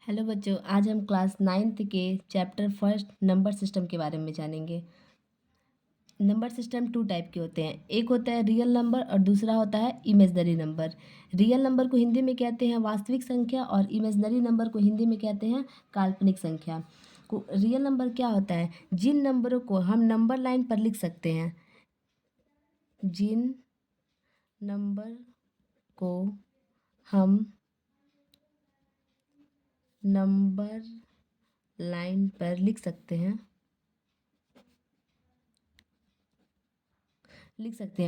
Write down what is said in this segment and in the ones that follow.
Hello बच्चों, आज हम क्लास 9th के चैप्टर फर्स्ट नंबर सिस्टम के बारे में जानेंगे। नंबर सिस्टम टू टाइप के होते हैं। एक होता है रियल नंबर और दूसरा होता है इमेजनरी नंबर। रियल नंबर को हिंदी में कहते हैं वास्तविक संख्या और इमेजनरी नंबर को हिंदी में कहते हैं काल्पनिक संख्या। रियल नंबर क्या होता है? जिन नंबरों को हम नंबर लाइन पर लिख सकते हैं, जिन नंबर को हम नंबर लाइन पर लिख सकते हैं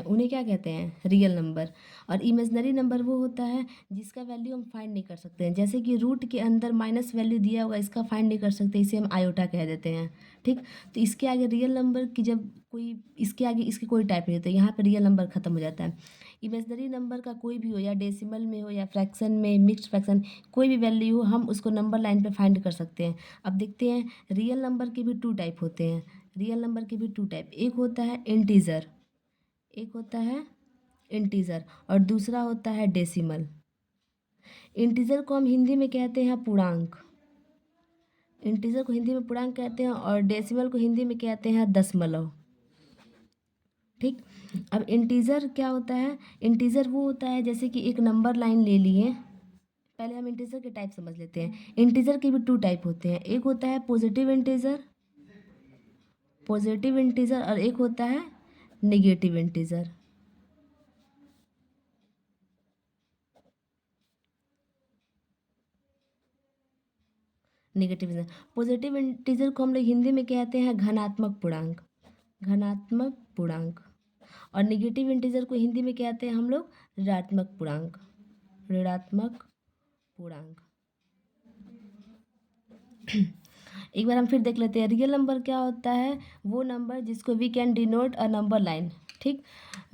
उन्हें क्या कहते हैं? Real number. और इमेजनरी नंबर वो होता है जिसका वैल्यू हम फाइंड नहीं कर सकते हैं, जैसे कि रूट के अंदर माइनस वैल्यू दिया होगा, इसका फाइंड नहीं कर सकते, इसे हम आयोटा कह देते हैं। ठीक, तो इसके आगे रियल नंबर की जब कोई इसके आगे इसके कोई टाइप नहीं होता, यहाँ पर रियल नंबर खत्म हो जाता है। इमेजनरी नंबर का कोई भी हो, या डेसिमल में हो या फ्रैक्शन में, मिक्स्ड फ्रैक्शन, कोई भी वैल्यू हो, हम उसको नंबर लाइन पे फाइंड कर सकते हैं। अब देखते हैं, रियल नंबर के भी टू टाइप होते हैं। रियल नंबर के भी टू टाइप, एक होता है इंटीजर और दूसरा होता है डेसिमल। इंटीजर को हम हिंदी में कहते हैं पूर्णांक। इंटीजर को हिंदी में पूर्णांक कहते हैं और डेसिमल को हिंदी में कहते हैं दशमलव। ठीक, अब इंटीजर क्या होता है? इंटीजर वो होता है जैसे कि एक नंबर लाइन ले लिए। पहले हम इंटीजर के टाइप समझ लेते हैं। इंटीजर के भी टू टाइप होते हैं, एक होता है पॉजिटिव इंटीजर और एक होता है नेगेटिव इंटीजर। पॉजिटिव इंटीजर को हम लोग हिंदी में कहते हैं घनात्मक पूर्णांक। और नेगेटिव इंटीजर को हिंदी में कहते हैं हम लोग ऋणात्मक पूर्णांक। एक बार हम फिर देख लेते हैं, रियल नंबर क्या होता है? वो नंबर जिसको we can denote a number line. ठीक,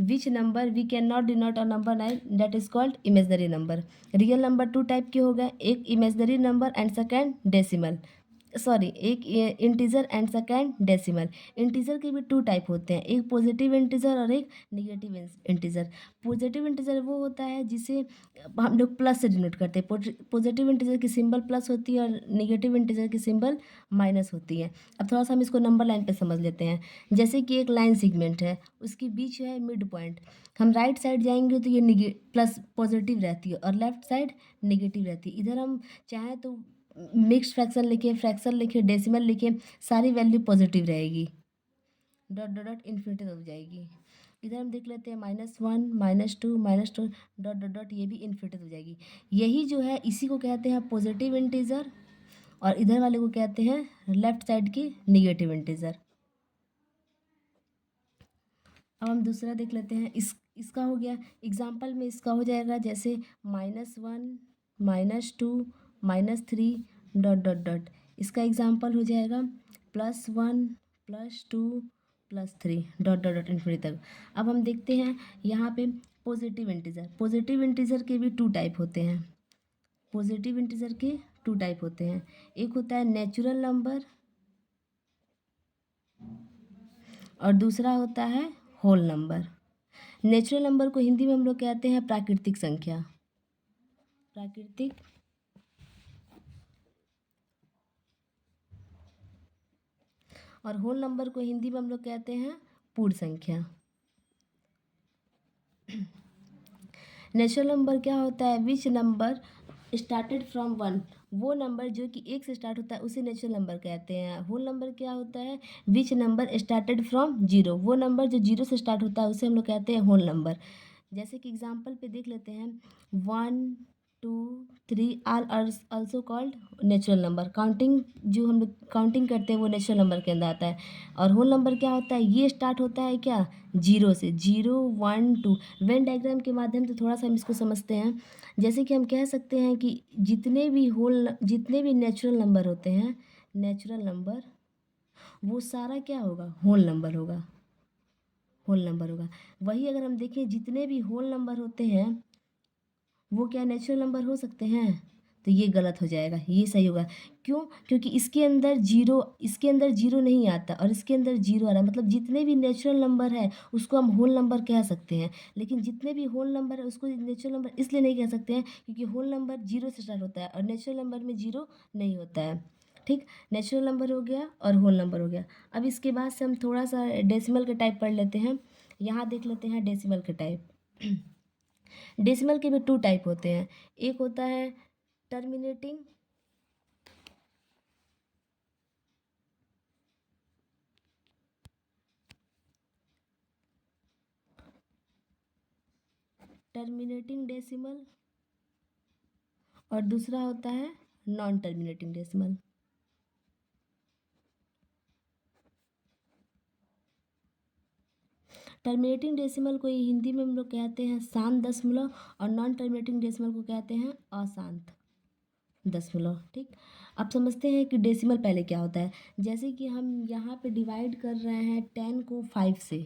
which number we can not denote a number line, that is called imaginary number. Real number two type के हो गए, एक imaginary number and second decimal, sorry एक integer and second decimal. Integer के भी to type होते हैं, एक पॉजिटिव इंटीजर और एक नेगेटिव इंटीजर। पॉजिटिव इंटीजर वो होता है जिसे हम लोग प्लस से डिनोट करते हैं। पॉजिटिव इंटीजर की सिंबल प्लस होती है और नेगेटिव इंटीजर की सिंबल माइनस होती है। अब थोड़ा सा हम इसको नंबर लाइन पे समझ लेते हैं। जैसे कि एक लाइन सेगमेंट है, उसके बीच है मिड पॉइंट। हम राइट साइड जाएंगे तो ये प्लस पॉजिटिव रहती है और लेफ्ट साइड नेगेटिव रहती है। इधर हम चाहें तो मिक्स्ड फ्रैक्शन लिखे, डेसिमल लिखे, सारी वैल्यू पॉजिटिव रहेगी, डॉट डॉट डॉट इन्फिनिटी हो जाएगी। इधर हम देख लेते हैं -1 -2 डॉट डॉट डॉट, ये भी इन्फिनिटी हो जाएगी। यही जो है इसी को कहते हैं पॉजिटिव इंटीजर और इधर वाले को कहते हैं लेफ्ट साइड की निगेटिव इंटीजर। अब हम दूसरा देख लेते हैं, इसका हो गया एग्जाम्पल में, इसका हो जाएगा जैसे -1 -2 -3 डॉट डॉट डॉट। इसका एग्जाम्पल हो जाएगा +1 +2 +3 डॉट डॉट डॉट इन्फिनिटी तक। अब हम देखते हैं यहाँ पे पॉजिटिव इंटीजर के भी टू टाइप होते हैं। पॉजिटिव इंटीजर के टू टाइप होते हैं, एक होता है नेचुरल नंबर और दूसरा होता है होल नंबर। नेचुरल नंबर को हिंदी में हम लोग कहते हैं प्राकृतिक संख्या, और होल नंबर को हिंदी में हम लोग कहते हैं पूर्ण संख्या। नेचुरल नंबर क्या होता है? विच नंबर स्टार्टेड फ्रॉम 1, वो नंबर जो कि एक से स्टार्ट होता है उसे नेचुरल नंबर कहते हैं। होल नंबर क्या होता है? विच नंबर स्टार्टेड फ्रॉम 0, वो नंबर जो 0 से स्टार्ट होता है उसे हम लोग कहते हैं होल नंबर। जैसे कि एग्जाम्पल पे देख लेते हैं, 1 2 3 are also called natural number. Counting जो हम लोग काउंटिंग करते हैं वो नेचुरल नंबर के अंदर आता है। और होल नंबर क्या होता है? ये स्टार्ट होता है क्या? 0 से, 0 1 2। वेन डायग्राम के माध्यम से थोड़ा सा हम इसको समझते हैं। जैसे कि हम कह सकते हैं कि जितने भी नेचुरल नंबर वो सारा क्या होगा? होल नंबर होगा। वही अगर हम देखें जितने भी होल नंबर होते हैं वो क्या नेचुरल नंबर हो सकते हैं? तो ये गलत हो जाएगा, ये सही होगा। क्यों? क्योंकि इसके अंदर जीरो नहीं आता और इसके अंदर जीरो आ रहा है, मतलब जितने भी नेचुरल नंबर है उसको हम होल नंबर कह सकते हैं, लेकिन जितने भी होल नंबर है उसको नेचुरल नंबर इसलिए नहीं कह सकते हैं क्योंकि होल नंबर जीरो से स्टार्ट होता है और नेचुरल नंबर में जीरो नहीं होता है। ठीक, नेचुरल नंबर हो गया और होल नंबर हो गया। अब इसके बाद से हम थोड़ा सा डेसिमल के टाइप पढ़ लेते हैं। यहाँ देख लेते हैं डेसिमल के टाइप। डेसिमल के भी टू टाइप होते हैं। एक होता है टर्मिनेटिंग डेसिमल और दूसरा होता है non terminating decimal. Terminating decimal को हिंदी में हम लोग कहते हैं शांत दशमलव और नॉन टर्मिनेटिंग डेसिमल को कहते हैं अशांत दशमलव। ठीक, आप समझते हैं कि डेसिमल पहले क्या होता है। जैसे कि हम यहाँ पे डिवाइड कर रहे हैं 10 को 5 से,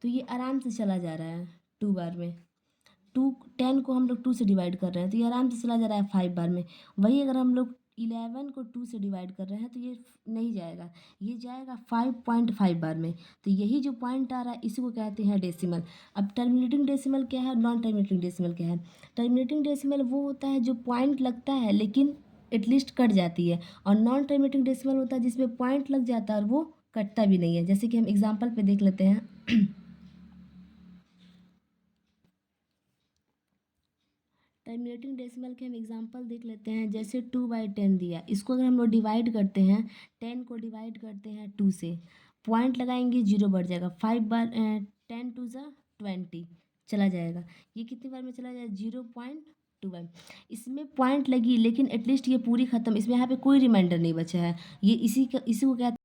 तो ये आराम से चला जा रहा है 2 बार में। 10 को हम लोग 2 से डिवाइड कर रहे हैं तो ये आराम से चला जा रहा है 5 बार में। वही अगर हम लोग 11 को 2 से डिवाइड कर रहे हैं तो ये नहीं जाएगा, ये जाएगा 5.5 बार में। तो यही जो पॉइंट आ रहा है इसी को कहते हैं डेसिमल। अब टर्मिनेटिंग डेसिमल क्या है, नॉन टर्मिनेटिंग डेसिमल क्या है। टर्मिनेटिंग डेसिमल वो होता है जो पॉइंट लगता है लेकिन एटलीस्ट कट जाती है, और नॉन टर्मिनेटिंग डेसिमल होता है जिसमें पॉइंट लग जाता है और वो कटता भी नहीं है। जैसे कि हम एग्जाम्पल पे देख लेते हैं। टर्मिनेटिंग डेसिमल के हम एग्जांपल देख लेते हैं। जैसे 2/10 दिया, इसको अगर हम लोग डिवाइड करते हैं, 10 को डिवाइड करते हैं 2 से, पॉइंट लगाएंगे जीरो बढ़ जाएगा, 5 बार 10 टू ज़ा 20 चला जाएगा। ये कितनी बार में चला जाएगा, 0.2 बार। इसमें पॉइंट लगी लेकिन एटलीस्ट ये पूरी ख़त्म, इसमें यहाँ पे कोई रिमाइंडर नहीं बचा है। ये इसी को कहते